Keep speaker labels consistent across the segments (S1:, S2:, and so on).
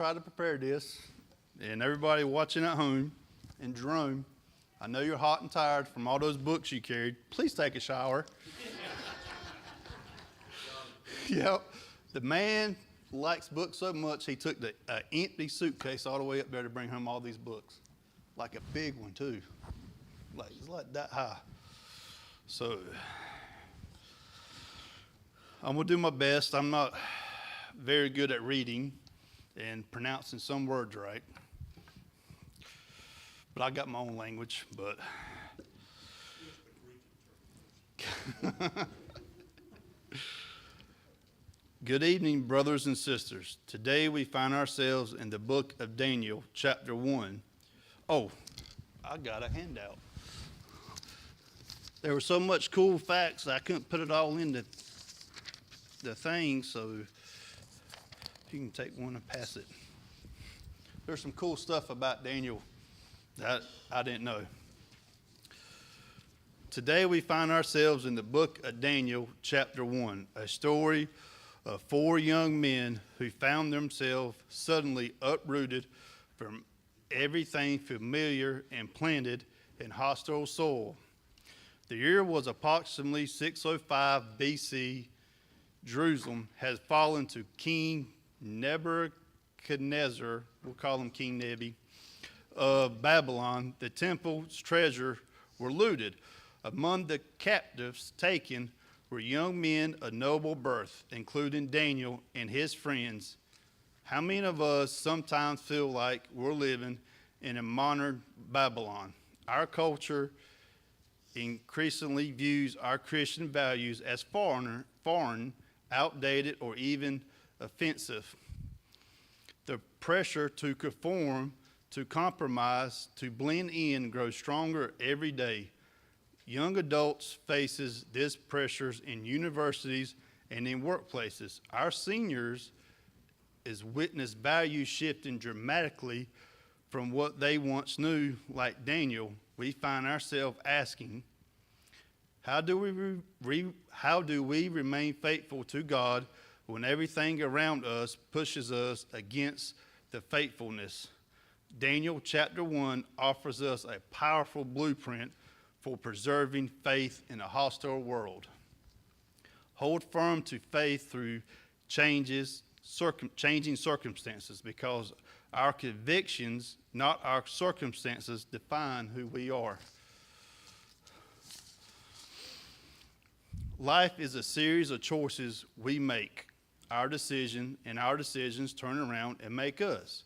S1: Try to prepare this, and everybody watching at home, and Jerome, I know you're hot and tired from all those books you carried. Please take a shower. Yep, the man likes books so much he took the empty suitcase all the way up there to bring home all these books, like a big one too, it's like that high. So I'm gonna do my best. I'm not very good at reading and pronouncing some words right, but I got my own language. But good evening, brothers and sisters. Today we find ourselves in the book of Daniel, chapter 1. Oh, I got a handout. There was so much cool facts I couldn't put it all into the thing, so you can take one and pass it. There's some cool stuff about Daniel that I didn't know. Today we find ourselves in the book of Daniel, chapter 1, a story of 4 young men who found themselves suddenly uprooted from everything familiar and planted in hostile soil. The year was approximately 605 BC. Jerusalem had fallen to King Nebuchadnezzar, we'll call him King Nebi, of Babylon. The temple's treasure were looted. Among the captives taken were young men of noble birth, including Daniel and his friends. How many of us sometimes feel like we're living in a modern Babylon? Our culture increasingly views our Christian values as foreign, outdated, or even offensive. The pressure to conform, to compromise, to blend in grows stronger every day. Young adults faces this pressures in universities and in workplaces. Our seniors is witness values shifting dramatically from what they once knew. Like Daniel, we find ourselves asking, how do we remain faithful to God when everything around us pushes us against the faithfulness? Daniel chapter 1 offers us a powerful blueprint for preserving faith in a hostile world. Hold firm to faith through changing circumstances, because our convictions, not our circumstances, define who we are. Life is a series of choices we make. Our decisions turn around and make us.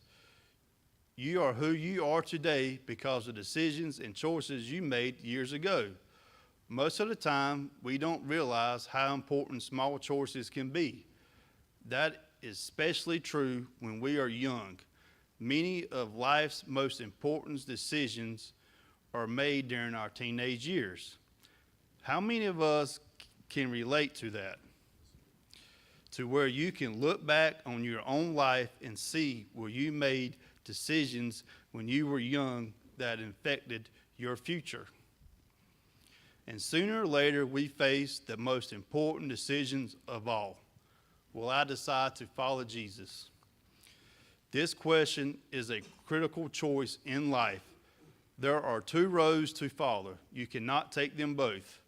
S1: You are who you are today because of decisions and choices you made years ago. Most of the time, we don't realize how important small choices can be. That is especially true when we are young. Many of life's most important decisions are made during our teenage years. How many of us can relate to that? To where you can look back on your own life and see where you made decisions when you were young that affected your future. And sooner or later, we face the most important decisions of all. Will I decide to follow Jesus? This question is a critical choice in life. There are 2 roads to follow. You cannot take them both.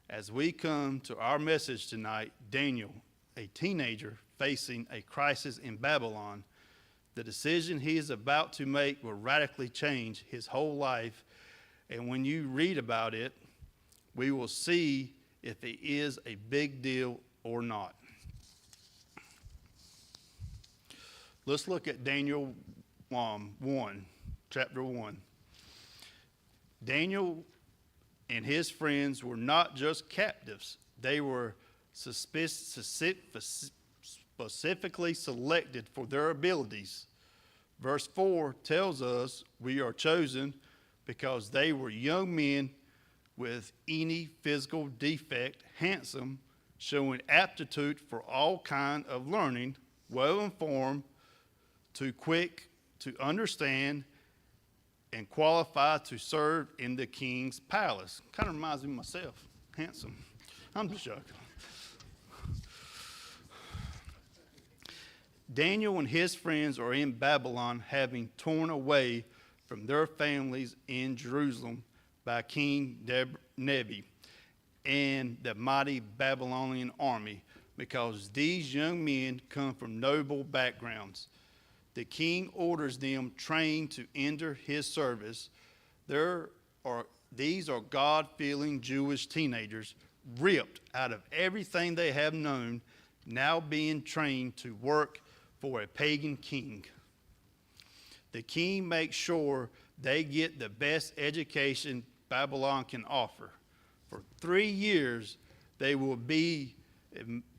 S1: As we come to our message tonight, Daniel, a teenager facing a crisis in Babylon, the decision he is about to make will radically change his whole life. And when you read about it, we will see if it is a big deal or not. Let's look at Daniel 1, chapter 1. Daniel and his friends were not just captives. They were specifically selected for their abilities. Verse 4 tells us we are chosen because they were young men with any physical defect, handsome, showing aptitude for all kind of learning, well-informed, too quick to understand, and qualified to serve in the king's palace. Kind of reminds me of myself, handsome. I'm just joking. Daniel and his friends are in Babylon, having torn away from their families in Jerusalem by King Nebi and the mighty Babylonian army, because these young men come from noble backgrounds. The king orders them trained to enter his service. These are God-fearing Jewish teenagers, ripped out of everything they have known, now being trained to work for a pagan king. The king makes sure they get the best education Babylon can offer. For 3 years, they will be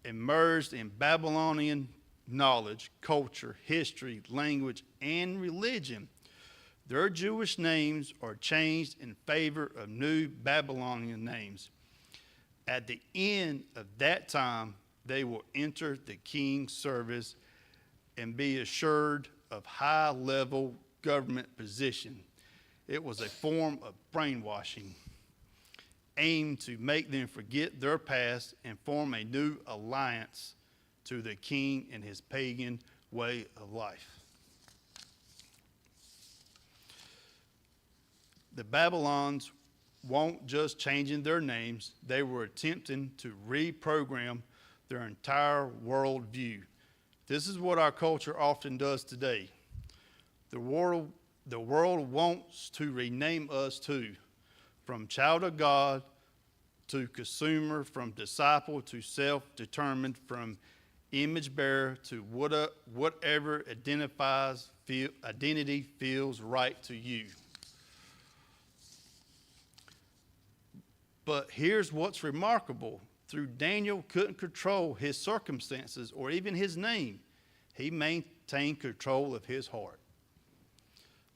S1: immersed in Babylonian knowledge, culture, history, language, and religion. Their Jewish names are changed in favor of new Babylonian names. At the end of that time, they will enter the king's service and be assured of high-level government position. It was a form of brainwashing, aimed to make them forget their past and form a new alliance to the king and his pagan way of life. The Babylons won't just changing their names, they were attempting to reprogram their entire worldview. This is what our culture often does today. The world wants to rename us too, from child of God to consumer, from disciple to self-determined, from image bearer to whatever identity feels right to you. But here's what's remarkable. Through Daniel couldn't control his circumstances or even his name. He maintained control of his heart.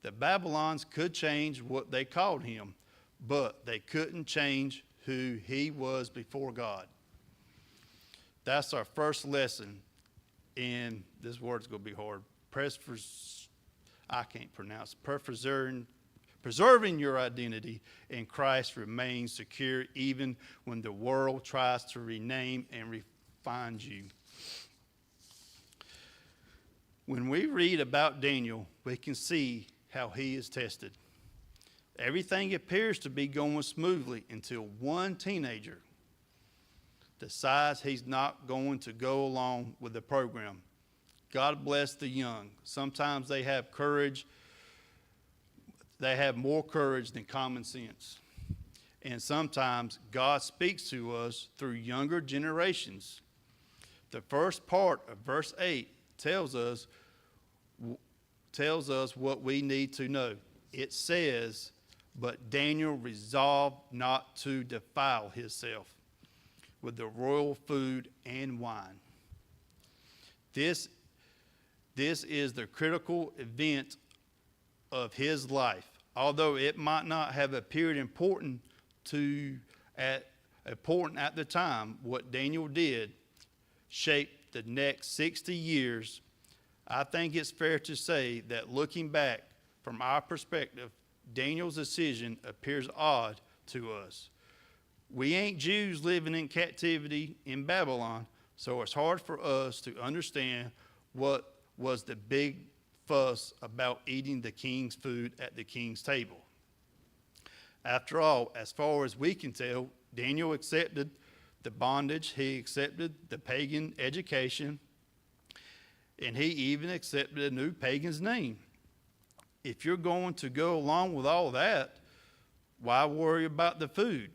S1: The Babylons could change what they called him, but they couldn't change who he was before God. That's our first lesson in, this word's going to be hard, preserving your identity in Christ remains secure even when the world tries to rename and refine you. When we read about Daniel, we can see how he is tested. Everything appears to be going smoothly until one teenager decides he's not going to go along with the program. God bless the young. Sometimes they have courage. They have more courage than common sense. And sometimes God speaks to us through younger generations. The first part of verse 8 tells us what we need to know. It says, "But Daniel resolved not to defile himself with the royal food and wine." This is the critical event of his life. Although it might not have appeared important at the time, what Daniel did shaped the next 60 years. I think it's fair to say that looking back from our perspective, Daniel's decision appears odd to us. We ain't Jews living in captivity in Babylon, so it's hard for us to understand what was the big fuss about eating the king's food at the king's table. After all, as far as we can tell, Daniel accepted the bondage, he accepted the pagan education, and he even accepted a new pagan's name. If you're going to go along with all that, why worry about the food?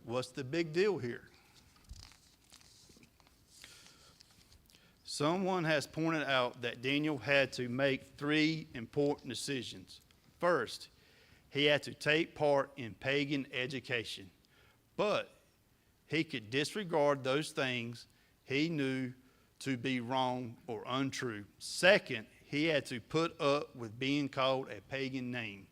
S1: What's the big deal here? Someone has pointed out that Daniel had to make 3 important decisions. First, he had to take part in pagan education, but he could disregard those things he knew to be wrong or untrue. Second, he had to put up with being called a pagan name,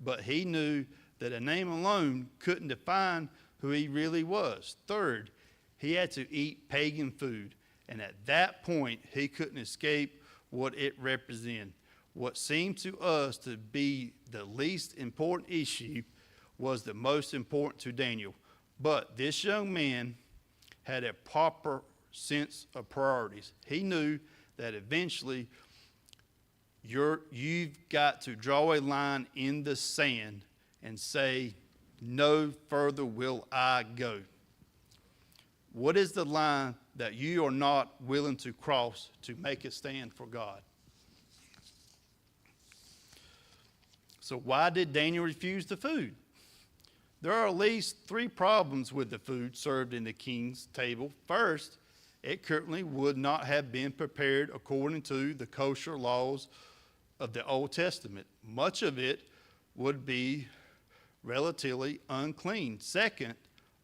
S1: but he knew that a name alone couldn't define who he really was. Third, he had to eat pagan food. And at that point, he couldn't escape what it represented. What seemed to us to be the least important issue was the most important to Daniel. But this young man had a proper sense of priorities. He knew that eventually you've got to draw a line in the sand and say, no further will I go. What is the line that you are not willing to cross to make a stand for God? So why did Daniel refuse the food? There are at least 3 problems with the food served in the king's table. First, it currently would not have been prepared according to the kosher laws of the Old Testament. Much of it would be relatively unclean. Second,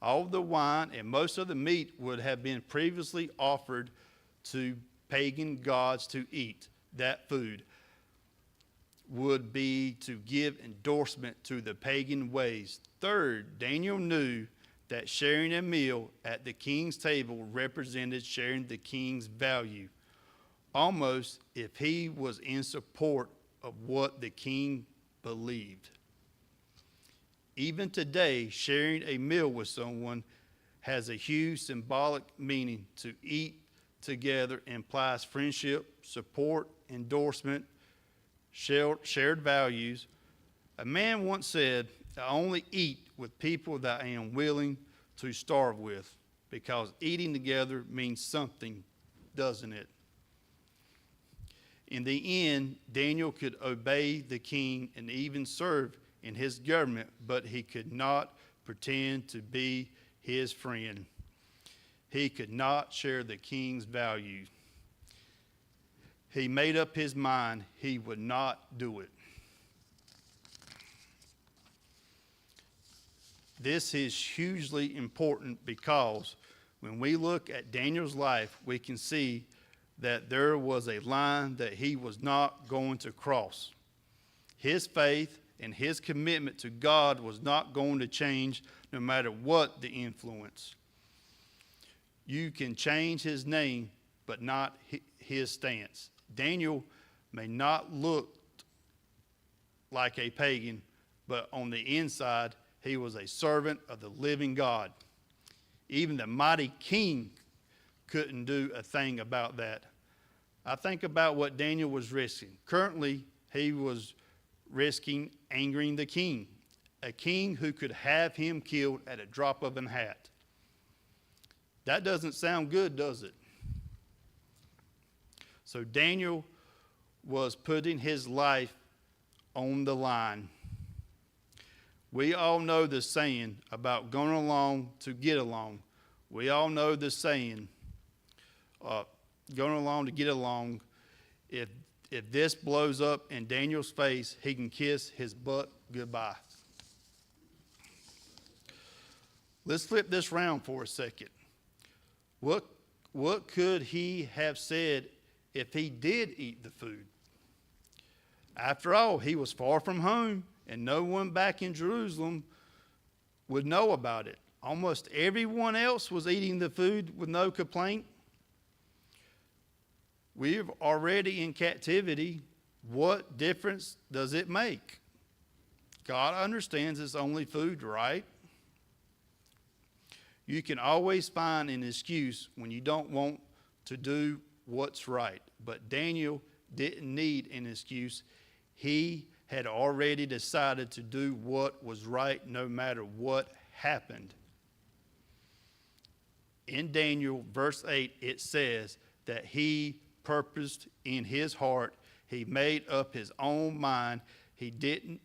S1: all the wine and most of the meat would have been previously offered to pagan gods to eat. That food would be to give endorsement to the pagan ways. Third, Daniel knew that sharing a meal at the king's table represented sharing the king's value, almost if he was in support of what the king believed. Even today, sharing a meal with someone has a huge symbolic meaning. To eat together implies friendship, support, endorsement, shared values. A man once said, I only eat with people that I am willing to starve with, because eating together means something, doesn't it? In the end, Daniel could obey the king and even serve in his government, but he could not pretend to be his friend. He could not share the king's values. He made up his mind he would not do it. This is hugely important because when we look at Daniel's life, we can see that there was a line that he was not going to cross. His faith and his commitment to God was not going to change no matter what the influence. You can change his name, but not his stance. Daniel may not look like a pagan, but on the inside, he was a servant of the living God. Even the mighty king couldn't do a thing about that. I think about what Daniel was risking. Currently, he was risking angering the king, a king who could have him killed at a drop of a hat. That doesn't sound good, does it? So Daniel was putting his life on the line. We all know the saying about going along to get along. We all know the saying, going along to get along. If this blows up in Daniel's face, he can kiss his butt goodbye. Let's flip this round for a second. What could he have said if he did eat the food? After all, he was far from home, and no one back in Jerusalem would know about it. Almost everyone else was eating the food with no complaint. We're already in captivity. What difference does it make? God understands it's only food, right? You can always find an excuse when you don't want to do what's right. But Daniel didn't need an excuse. He had already decided to do what was right no matter what happened. In Daniel, verse 8, it says that he purposed in his heart. He made up his own mind. He didn't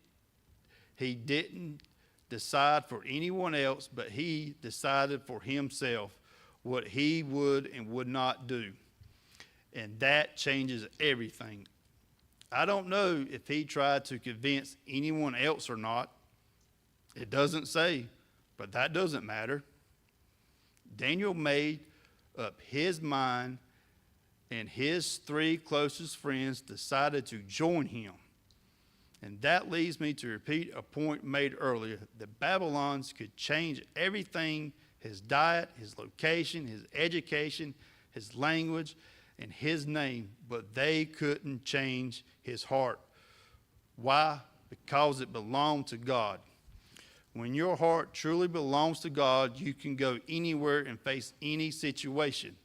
S1: decide for anyone else, but he decided for himself what he would and would not do. And that changes everything. I don't know if he tried to convince anyone else or not. It doesn't say, but that doesn't matter. Daniel made up his mind, and his 3 closest friends decided to join him. And that leads me to repeat a point made earlier. The Babylons could change everything: his diet, his location, his education, his language, and his name, but they couldn't change his heart. Why? Because it belonged to God. When your heart truly belongs to God, you can go anywhere and face any situation.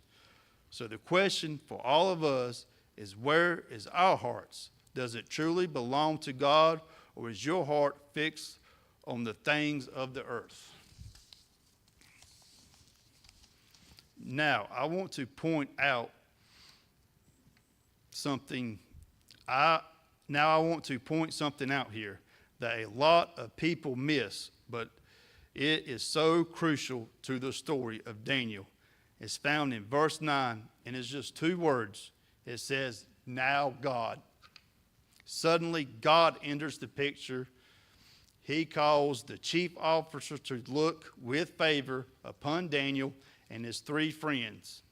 S1: So the question for all of us is, where is our hearts? Does it truly belong to God, or is your heart fixed on the things of the earth? Now, I want to point out something. I want to point something out here that a lot of people miss, but it is so crucial to the story of Daniel. It's found in verse 9, and it's just 2 words. It says, "Now God." Suddenly, God enters the picture. He calls the chief officer to look with favor upon Daniel and his 3 friends.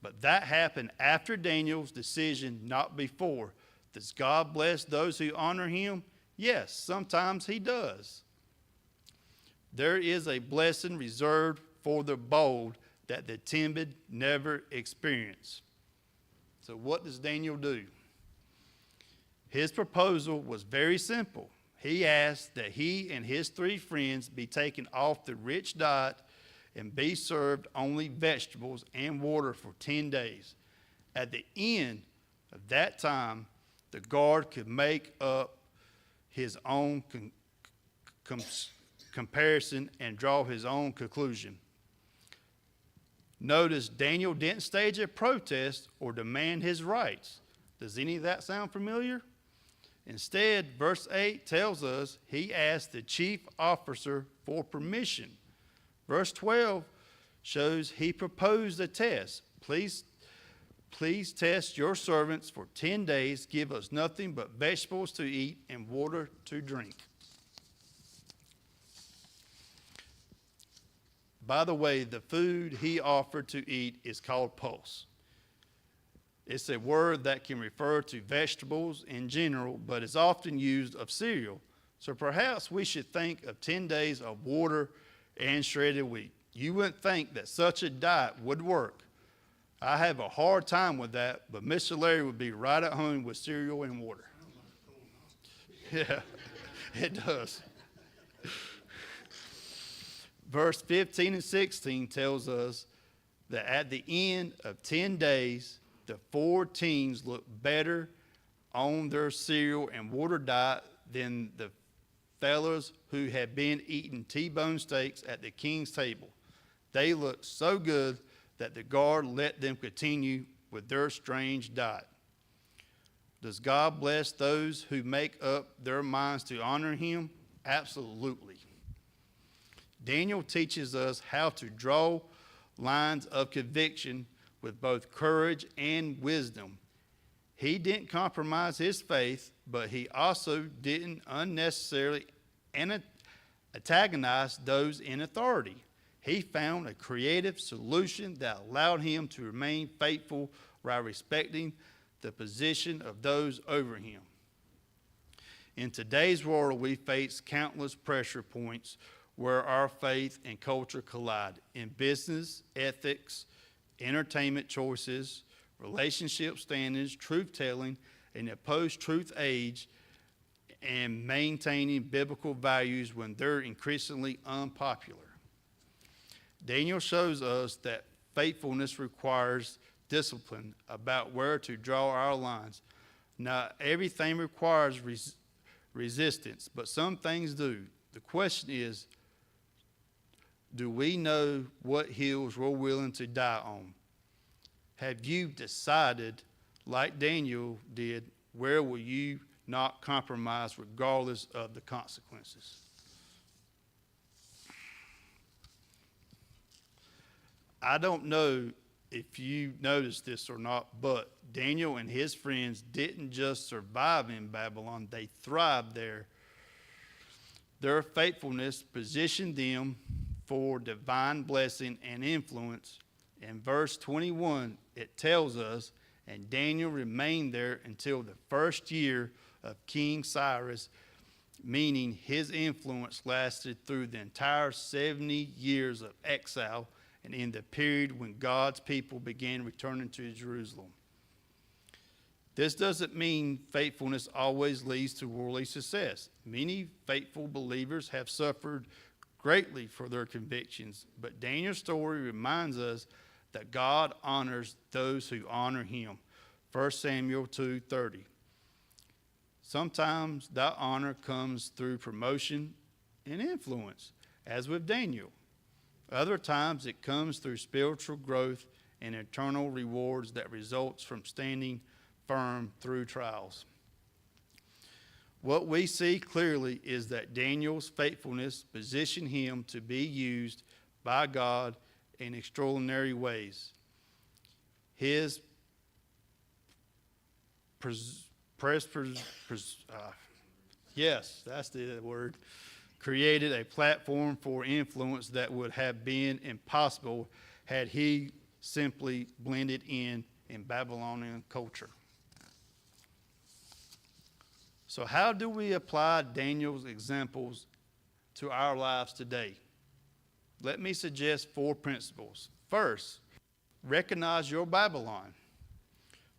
S1: But that happened after Daniel's decision, not before. Does God bless those who honor him? Yes, sometimes he does. There is a blessing reserved for the bold that the timid never experience. So what does Daniel do? His proposal was very simple. He asked that he and his 3 friends be taken off the rich diet and be served only vegetables and water for 10 days. At the end of that time, the guard could make up his own comparison and draw his own conclusion. Notice Daniel didn't stage a protest or demand his rights. Does any of that sound familiar? Instead, verse 8 tells us he asked the chief officer for permission. Verse 12 shows he proposed a test. Please test your servants for 10 days. Give us nothing but vegetables to eat and water to drink. By the way, the food he offered to eat is called pulse. It's a word that can refer to vegetables in general, but is often used of cereal. So perhaps we should think of 10 days of water and shredded wheat. You wouldn't think that such a diet would work. I have a hard time with that, but Mr. Larry would be right at home with cereal and water. Yeah, it does. Verse 15 and 16 tells us that at the end of 10 days, the 4 teens looked better on their cereal and water diet than the fellows who had been eating T-bone steaks at the king's table. They looked so good that the guard let them continue with their strange diet. Does God bless those who make up their minds to honor him? Absolutely. Daniel teaches us how to draw lines of conviction with both courage and wisdom. He didn't compromise his faith, but he also didn't unnecessarily antagonize those in authority. He found a creative solution that allowed him to remain faithful while respecting the position of those over him. In today's world, we face countless pressure points where our faith and culture collide in business, ethics, entertainment choices, relationship standards, truth-telling, in a post-truth age, and maintaining biblical values when they're increasingly unpopular. Daniel shows us that faithfulness requires discipline about where to draw our lines. Not everything requires resistance, but some things do. The question is, do we know what hills we're willing to die on? Have you decided, like Daniel did, where will you not compromise regardless of the consequences? I don't know if you noticed this or not, but Daniel and his friends didn't just survive in Babylon, they thrived there. Their faithfulness positioned them for divine blessing and influence. In verse 21, it tells us, and Daniel remained there until the first year of King Cyrus, meaning his influence lasted through the entire 70 years of exile and in the period when God's people began returning to Jerusalem. This doesn't mean faithfulness always leads to worldly success. Many faithful believers have suffered greatly for their convictions, but Daniel's story reminds us that God honors those who honor him. 1 Samuel 2:30. Sometimes that honor comes through promotion and influence, as with Daniel. Other times it comes through spiritual growth and eternal rewards that results from standing firm through trials. What we see clearly is that Daniel's faithfulness positioned him to be used by God in extraordinary ways. His yes, that's the word, created a platform for influence that would have been impossible had he simply blended in Babylonian culture. So how do we apply Daniel's examples to our lives today? Let me suggest 4 principles. First, recognize your Babylon.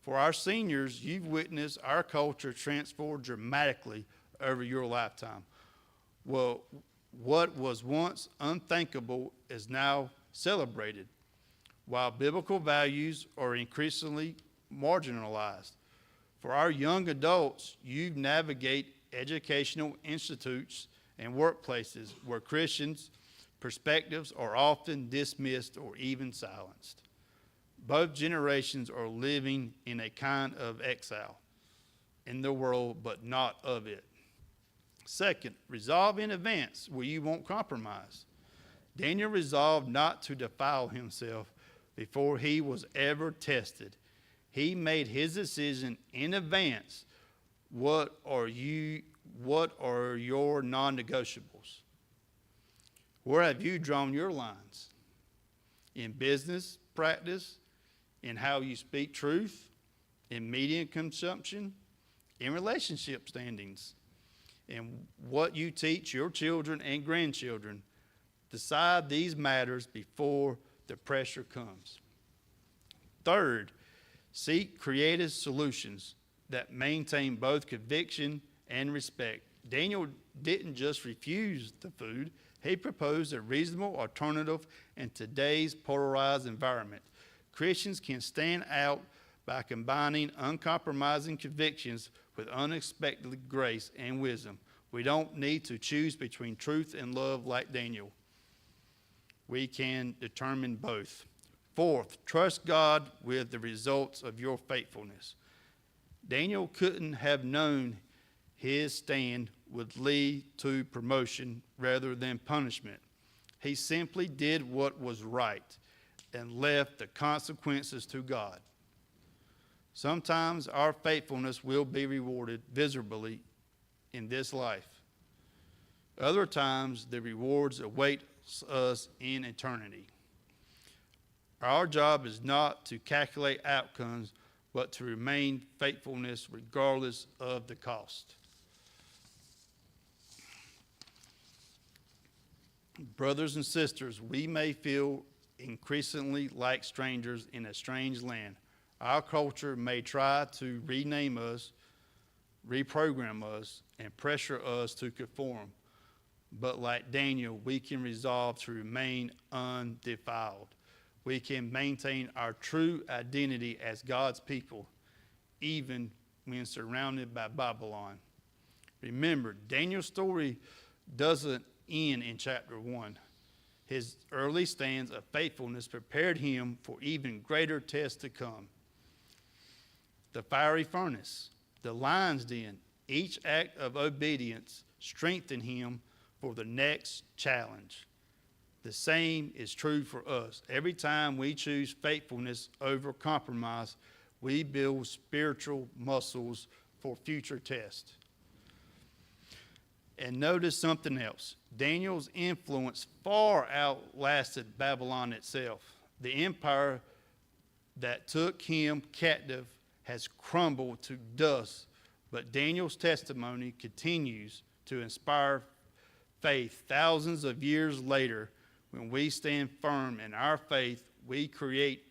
S1: For our seniors, you've witnessed our culture transform dramatically over your lifetime. Well, what was once unthinkable is now celebrated, while biblical values are increasingly marginalized. For our young adults, you navigate educational institutes and workplaces where Christians' perspectives are often dismissed or even silenced. Both generations are living in a kind of exile in the world, but not of it. Second, resolve in advance where you won't compromise. Daniel resolved not to defile himself before he was ever tested. He made his decision in advance. What are your non-negotiables? Where have you drawn your lines? In business practice, in how you speak truth, in media consumption, in relationship standings, in what you teach your children and grandchildren. Decide these matters before the pressure comes. Third, seek creative solutions that maintain both conviction and respect. Daniel didn't just refuse the food, he proposed a reasonable alternative in today's polarized environment. Christians can stand out by combining uncompromising convictions with unexpected grace and wisdom. We don't need to choose between truth and love like Daniel. We can determine both. Fourth, trust God with the results of your faithfulness. Daniel couldn't have known his stand would lead to promotion rather than punishment. He simply did what was right and left the consequences to God. Sometimes our faithfulness will be rewarded visibly in this life. Other times the rewards await us in eternity. Our job is not to calculate outcomes, but to remain faithfulness regardless of the cost. Brothers and sisters, we may feel increasingly like strangers in a strange land. Our culture may try to rename us, reprogram us, and pressure us to conform. But like Daniel, we can resolve to remain undefiled. We can maintain our true identity as God's people, even when surrounded by Babylon. Remember, Daniel's story doesn't end in chapter 1. His early stands of faithfulness prepared him for even greater tests to come. The fiery furnace, the lion's den, each act of obedience strengthened him for the next challenge. The same is true for us. Every time we choose faithfulness over compromise, we build spiritual muscles for future tests. And notice something else. Daniel's influence far outlasted Babylon itself. The empire that took him captive has crumbled to dust, but Daniel's testimony continues to inspire faith thousands of years later. When we stand firm in our faith, we create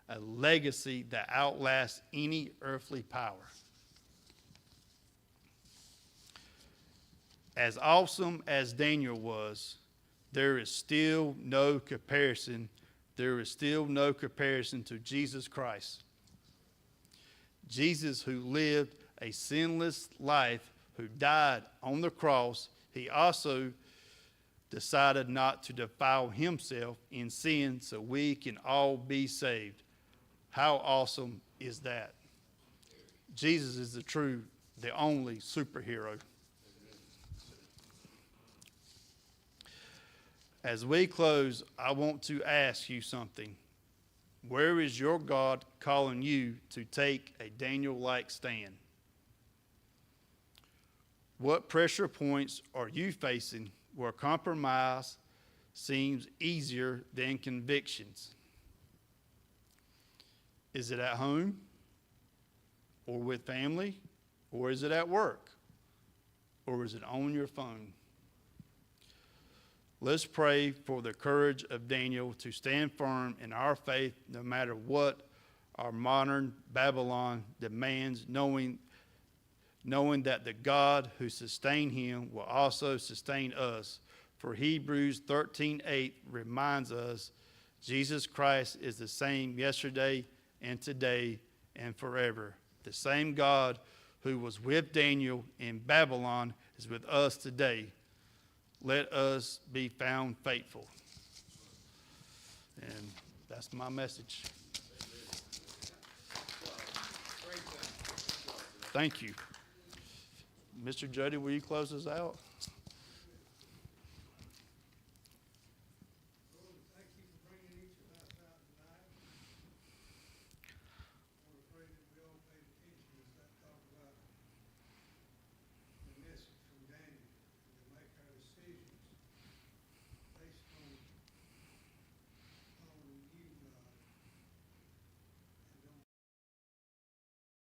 S1: a legacy that outlasts any earthly power. As awesome as Daniel was, there is still no comparison there is still no comparison to Jesus Christ. Jesus, who lived a sinless life, who died on the cross, he also decided not to defile himself in sin so we can all be saved. How awesome is that? Jesus is the only superhero. As we close, I want to ask you something. Where is your God calling you to take a Daniel-like stand? What pressure points are you facing where compromise seems easier than convictions? Is it at home, or with family, or is it at work, or is it on your phone? Let's pray for the courage of Daniel to stand firm in our faith no matter what our modern Babylon demands, knowing that the God who sustained him will also sustain us. For Hebrews 13:8 reminds us Jesus Christ is the same yesterday and today and forever. The same God who was with Daniel in Babylon is with us today. Let us be found faithful. And that's my message. Thank you. Mr. Jody, will you close us out?